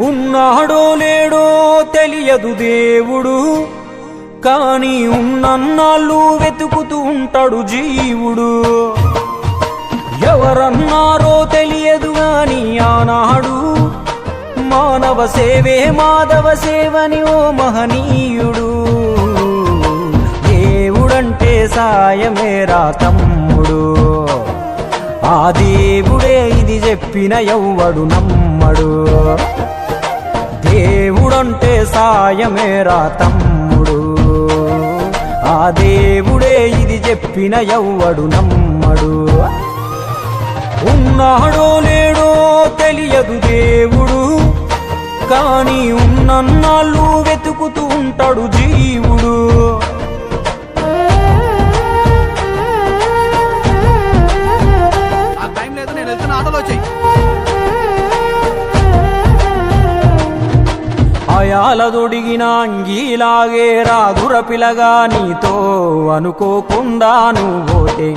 ఉన్నాడో లేడో తెలియదు దేవుడు, కాని ఉన్నన్నాళ్ళు వెతుకుతూ ఉంటాడు జీవుడు. ఎవరన్నారో తెలియదు గాని ఆనాడు మానవ సేవే మాధవ సేవని ఓ మహనీయుడు. దేవుడంటే సాయమేరా తమ్ముడు, ఆ దేవుడే ఇది చెప్పిన ఎవ్వడు నమ్మడు. దేవుడంటే సాయమేరా తమ్ముడు, ఆ దేవుడే ఇది చెప్పిన ఎవ్వడు నమ్మడు. ఉన్నాడో లేడో తెలియదు దేవుడు, కాని ఉన్నన్నాళ్ళు వెతుకుతూ ఉంటాడు జీవుడు. అయాలదొడిగిన అంగీలాగే రాదుర పిలగా నీతో అనుకోకుండా నువ్వోతే,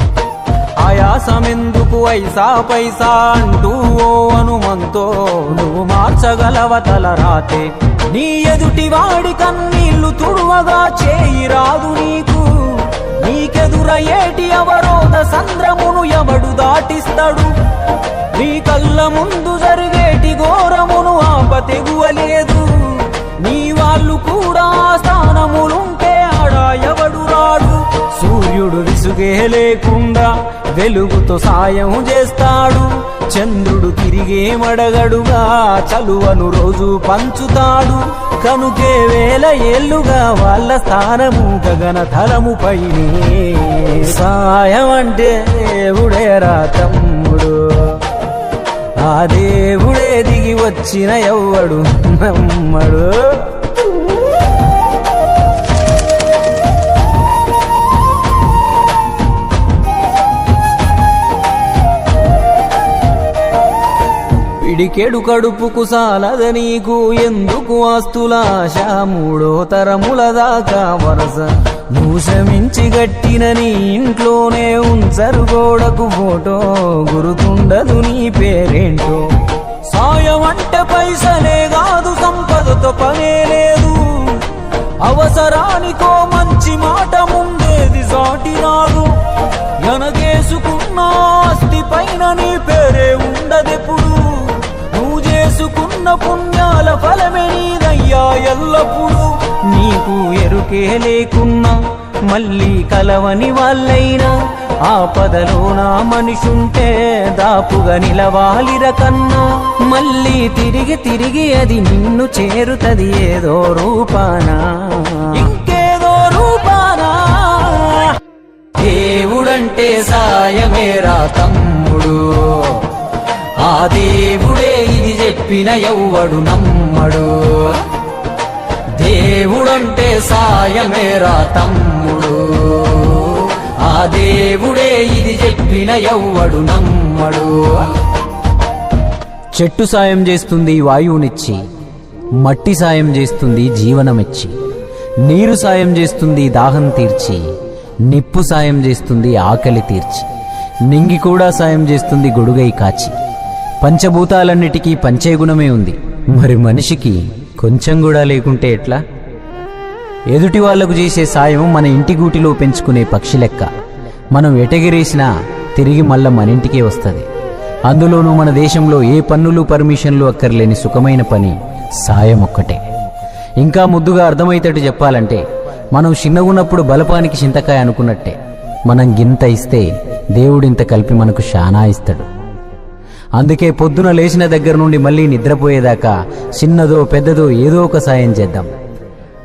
ఆయాసమెందుకు ఐసా పైసా అంటూ ఓ అనుమంతో నువ్వు మార్చగలవ తలరాతే. నీ ఎదుటి వాడి కన్నీళ్లు తుడువగా చేయి రాదు నీకు, నీకెదురయ్యేటి అవరోధ సంద్రమును ఎవడు దాటిస్తాడు. నీ కళ్ళ ముందు జరిగేటి ఘోరమును ఆపతెగువలేదు, నీ వాళ్ళు కూడా స్థానములుంటే ఆడా ఎవడు రాడు. సూర్యుడు విసుగే లేకుండా వెలుగుతో సాయం చేస్తాడు, చంద్రుడు తిరిగే మడగడుగా చలువను రోజు పంచుతాడు. కనుకే వేల ఏళ్లుగా వాళ్ళ స్థానము గగన తలముపైనే. సాయం అంటే దేవుడేరా తమ్ముడు, ఆ దేవుడే దిగి వచ్చిన ఎవ్వడు నమ్మడు. పిడికెడు కడుపుకు సాలద నీకు ఎందుకు ఆస్తులాశ, మూడో తరముల దాకా వరస నువ్వు శ్రమించి గట్టిన నీ ఇంట్లోనే ఉంచరు గోడకు ఫోటో, గుర్తుండదు నీ పేరేంటో. సాయం అంటే పైసలే కాదు, సంపదతో పనే లేదు, అవసరానికో మంచి మాట ముందేది సాటి రాదు. ఎనగేసుకున్న ఆస్తి పైన నీ పేరే ఉండదెప్పుడు, నువ్వు చేసుకున్న పుణ్యాల ఫలమే నీదయ్యా ఎల్లప్పుడు. నీకు ఎరుకే లేకున్నా మళ్ళీ కలవని వాళ్ళైనా, ఆపదలో నా మనిషుంటే దాపుగా నిలవాలిర కన్నా. మళ్ళీ తిరిగి తిరిగి అది నిన్ను చేరుతది ఏదో రూపానా, ఇంకేదో రూపానా. దేవుడంటే సాయమేరా తమ్ముడు, ఆ దేవుడే ఇది చెప్పిన ఎవ్వడు నమ్మడు. దేవుడంటే సాయమేరా తమ్ముడు, ఆ దేవుడే ఇది చెప్పిన ఎవ్వడు నమ్మడు. చెట్టు సాయం చేస్తుంది వాయువునిచ్చి, మట్టి సాయం చేస్తుంది జీవనమిచ్చి, నీరు సాయం చేస్తుంది దాహం తీర్చి, నిప్పు సాయం చేస్తుంది ఆకలి తీర్చి, నింగి కూడా సాయం చేస్తుంది గొడుగై కాచి. పంచభూతాలన్నిటికీ పంచేగుణమే ఉంది, మరి మనిషికి కొంచెం కూడా లేకుంటే ఎట్లా? ఎదుటి వాళ్లకు చేసే సాయం మన ఇంటి గూటిలో పెంచుకునే పక్షి లెక్క, మనం ఎటగిరేసినా తిరిగి మళ్ళా మన ఇంటికే వస్తుంది. అందులోనూ మన దేశంలో ఏ పన్నులు పర్మిషన్లు అక్కర్లేని సుఖమైన పని సాయం ఒక్కటే. ఇంకా ముద్దుగా అర్థమయ్యేటట్టు చెప్పాలంటే, మనం చిన్నగున్నప్పుడు బలపానికి చింతకాయ అనుకున్నట్టే, మనం గింత ఇస్తే దేవుడింత కలిపి మనకు శానా ఇస్తాడు. అందుకే పొద్దున లేచిన దగ్గర నుండి మళ్ళీ నిద్రపోయేదాకా చిన్నదో పెద్దదో ఏదో ఒక సాయం చేద్దాం.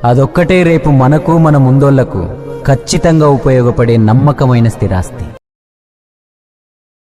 అదొక్కటే రేపు మనకు మన ముందోళ్లకు ఖచ్చితంగా ఉపయోగపడే నమ్మకమైన స్థిరాస్తి.